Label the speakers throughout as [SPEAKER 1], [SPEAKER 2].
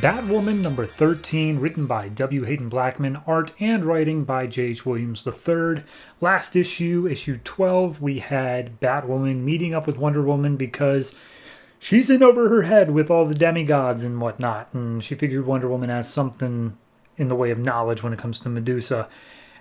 [SPEAKER 1] Batwoman number 13, written by W. Hayden Blackman, art and writing by J.H. Williams III. Last issue, issue 12, we had Batwoman meeting up with Wonder Woman because she's in over her head with all the demigods and whatnot, and she figured Wonder Woman has something in the way of knowledge when it comes to Medusa.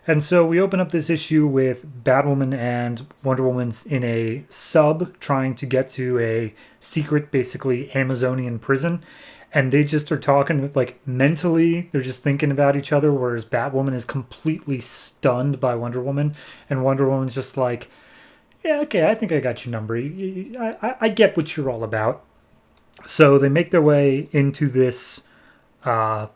[SPEAKER 1] And so we open up this issue with Batwoman and Wonder Woman's in a sub trying to get to a secret, basically, Amazonian prison. And they just are talking, like, mentally, they're just thinking about each other, whereas Batwoman is completely stunned by Wonder Woman. And Wonder Woman's just like, yeah, okay, I think I got your number. I get what you're all about. So they make their way into this, I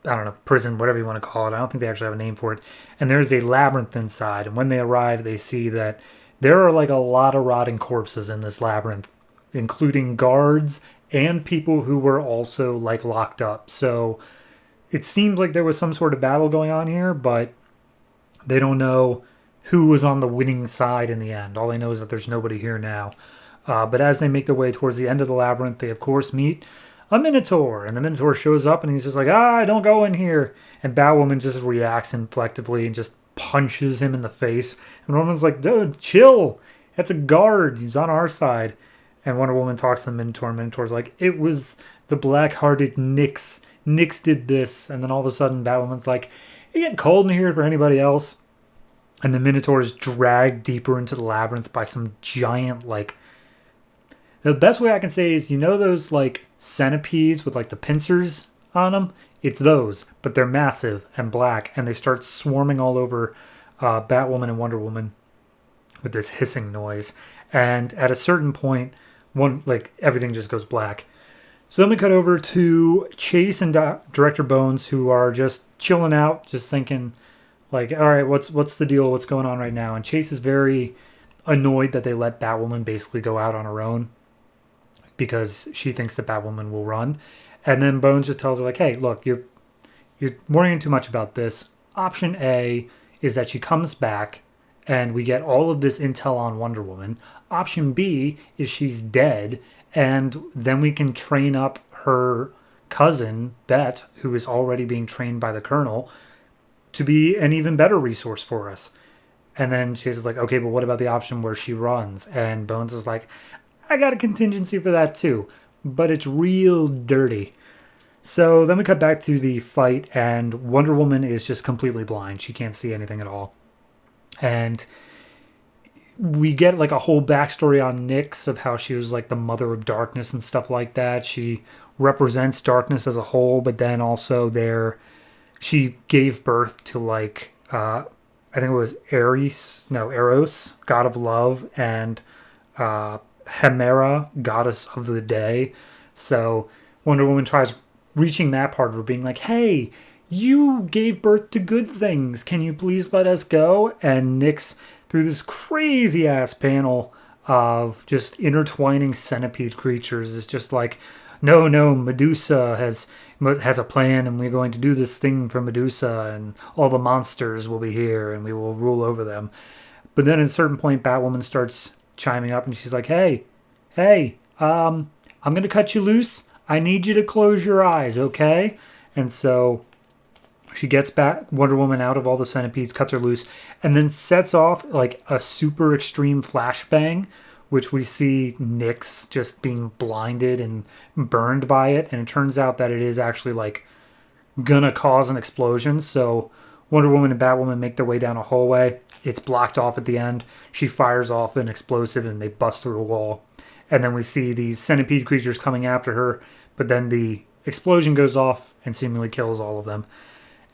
[SPEAKER 1] don't know, prison, whatever you want to call it. I don't think they actually have a name for it. And there's a labyrinth inside. And when they arrive, they see that there are, like, a lot of rotting corpses in this labyrinth, including guards and people who were also, like, locked up. So it seems like there was some sort of battle going on here, but they don't know who was on the winning side in the end. All they know is that there's nobody here now. But as they make their way towards the end of the labyrinth, they, of course, meet a Minotaur. And the Minotaur shows up, and he's just like, don't go in here. And Batwoman just reacts inflectively and just punches him in the face. And Woman's like, dude, chill. That's a guard. He's on our side. And Wonder Woman talks to the Minotaur. Minotaur's like, it was the black-hearted Nyx. Nyx did this. And then all of a sudden, Batwoman's like, it getting cold in here for anybody else? And the Minotaur is dragged deeper into the labyrinth by some giant, like... The best way I can say is, you know those, like, centipedes with, like, the pincers on them? It's those, but they're massive and black. And they start swarming all over Batwoman and Wonder Woman with this hissing noise. And at a certain point... everything just goes black. So then we cut over to Chase and Director Bones, who are just chilling out, just thinking, like, all right, what's the deal? What's going on right now? And Chase is very annoyed that they let Batwoman basically go out on her own because she thinks that Batwoman will run. And then Bones just tells her, like, hey, look, you're worrying too much about this. Option A is that she comes back and we get all of this intel on Wonder Woman. Option B is she's dead, and then we can train up her cousin, Bet, who is already being trained by the Colonel, to be an even better resource for us. And then she's like, okay, but what about the option where she runs? And Bones is like, I got a contingency for that too, but it's real dirty. So then we cut back to the fight, and Wonder Woman is just completely blind. She can't see anything at all. And we get, like, a whole backstory on Nyx of how she was, like, the mother of darkness and stuff like that. She represents darkness as a whole, but then also she gave birth to, like, I think it was Eros, god of love, and Hemera, goddess of the day. So Wonder Woman tries reaching that part of her, being like, hey, you gave birth to good things. Can you please let us go? And Nyx, through this crazy-ass panel of just intertwining centipede creatures, is just like, no, Medusa has a plan, and we're going to do this thing for Medusa, and all the monsters will be here, and we will rule over them. But then at a certain point, Batwoman starts chiming up, and she's like, hey, I'm going to cut you loose. I need you to close your eyes, okay? And so she gets back Wonder Woman out of all the centipedes, cuts her loose, and then sets off, like, a super extreme flashbang, which we see Nyx just being blinded and burned by it. And it turns out that it is actually, like, gonna cause an explosion. So Wonder Woman and Batwoman make their way down a hallway. It's blocked off at the end. She fires off an explosive and they bust through a wall. And then we see these centipede creatures coming after her, but then the explosion goes off and seemingly kills all of them.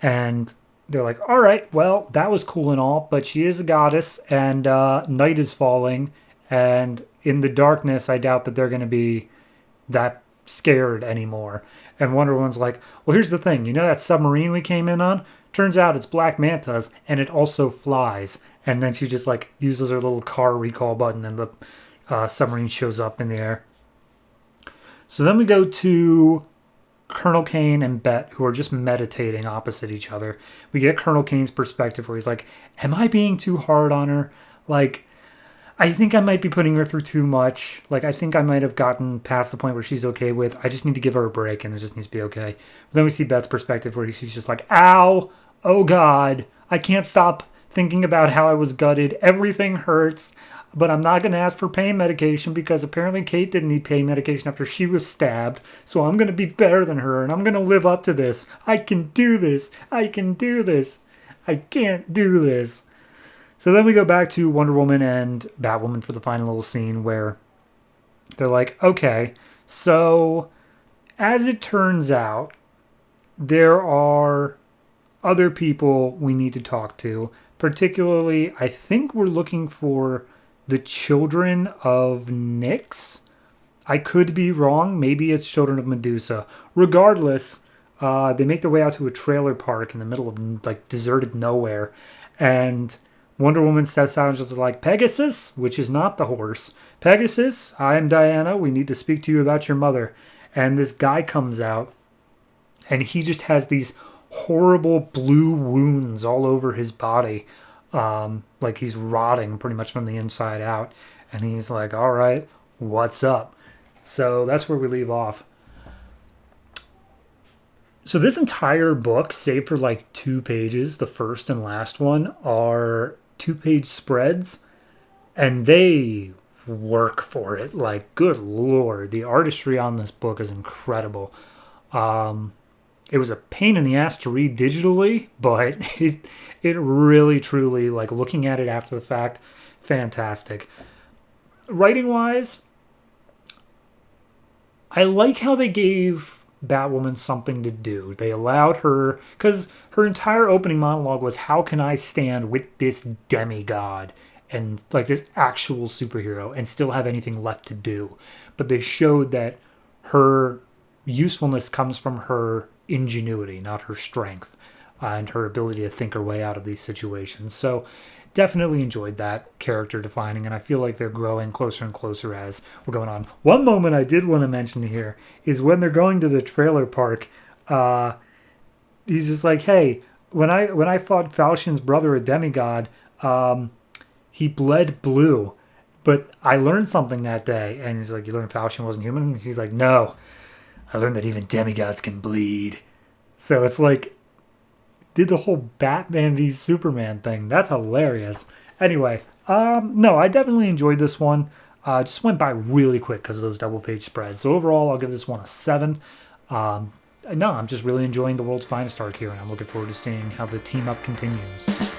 [SPEAKER 1] And they're like, all right, well, that was cool and all, but she is a goddess, and night is falling, and in the darkness, I doubt that they're going to be that scared anymore. And Wonder Woman's like, well, here's the thing. You know that submarine we came in on? Turns out it's Black Manta's, and it also flies. And then she just, like, uses her little car recall button, and the submarine shows up in the air. So then we go to Colonel Kane and Bet, who are just meditating opposite each other. We get Colonel Kane's perspective where he's like, am I being too hard on her? Like, I think I might be putting her through too much. Like, I think I might have gotten past the point where she's okay with, I just need to give her a break and it just needs to be okay. But then we see Beth's perspective where she's just like, ow, oh God, I can't stop thinking about how I was gutted. Everything hurts, but I'm not going to ask for pain medication because apparently Kate didn't need pain medication after she was stabbed. So I'm going to be better than her and I'm going to live up to this. I can do this. I can do this. I can't do this. So then we go back to Wonder Woman and Batwoman for the final little scene where they're like, okay, so as it turns out, there are other people we need to talk to. Particularly, I think we're looking for the children of Nyx. I could be wrong. Maybe it's children of Medusa. Regardless, they make their way out to a trailer park in the middle of like deserted nowhere. And Wonder Woman steps out and just like, Pegasus, which is not the horse. Pegasus, I am Diana. We need to speak to you about your mother. And this guy comes out and he just has these horrible blue wounds all over his body. Like he's rotting pretty much from the inside out. And he's like, all right, what's up? So that's where we leave off. So this entire book, save for like 2 pages, the first and last one, are 2-page spreads, and they work for it. Like, good Lord, the artistry on this book is incredible. It was a pain in the ass to read digitally, but it really, truly, like looking at it after the fact, fantastic. Writing-wise, I like how they gave Batwoman something to do. They allowed her, because her entire opening monologue was, how can I stand with this demigod and like this actual superhero and still have anything left to do? But they showed that her usefulness comes from her ingenuity, not her strength, and her ability to think her way out of these situations. So definitely enjoyed that character defining, and I feel like they're growing closer and closer as we're going on. One moment I did want to mention here is when they're going to the trailer park. He's just like, hey, when I fought Falchian's brother, a demigod, he bled blue, but I learned something that day. And he's like, you learned Falchian wasn't human? And he's like, no, I learned that even demigods can bleed. So it's like, did the whole Batman v Superman thing. That's hilarious. Anyway, no, I definitely enjoyed this one. Just went by really quick because of those double-page spreads. So overall, I'll give this one a 7. No, I'm just really enjoying the World's Finest arc here, and I'm looking forward to seeing how the team-up continues.